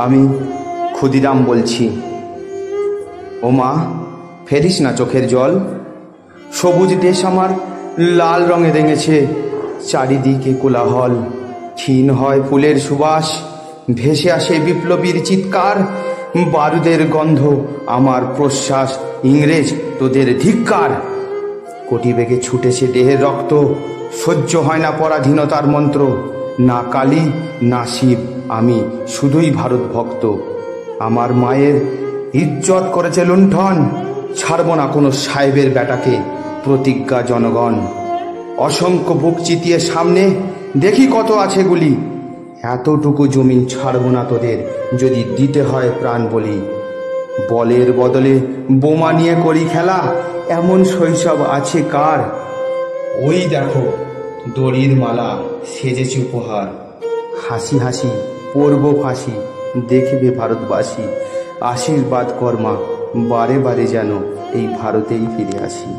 আমি ক্ষুদিরাম বলছি। ও মা, ফেরিস না চোখের জল। সবুজ দেশ আমার লাল রঙে রেঙেছে, চারিদিকে কোলাহল, ক্ষীণ হয় ফুলের সুবাস, ভেসে আসে বিপ্লবীর চিৎকার, বারুদের গন্ধ আমার প্রশ্বাস, ইংরেজ তোদের ধিক্কার। কোটি বেগে ছুটেছে দেহের রক্ত, সহ্য হয় না পরাধীনতার মন্ত্র। না কালী না শিব, আমি শুধুই ভারত ভক্ত। আমার মায়ের ইজ্জত করেছে লুণ্ঠন, ছাড়ব না কোনো সাহেবের বেটাকে, প্রতিজ্ঞা জনগণ। অসংখ্য বুক চিতিয়ে সামনে দেখি কত আছে গুলি, এতটুকু জমিন ছাড়ব না তোদের, যদি দিতে হয় প্রাণ বলি। বলের বদলে বোমা নিয়ে করি খেলা, এমন শৈশব আছে কার? ওই দেখো দড়ির মালা সেজেছে উপহার, হাসি হাসি পরব ফাঁসি, দেখবে ভারতবাসী। আশীর্বাদ কর্মা, বারে বারে যেন এই ভারতেই ফিরে আসি।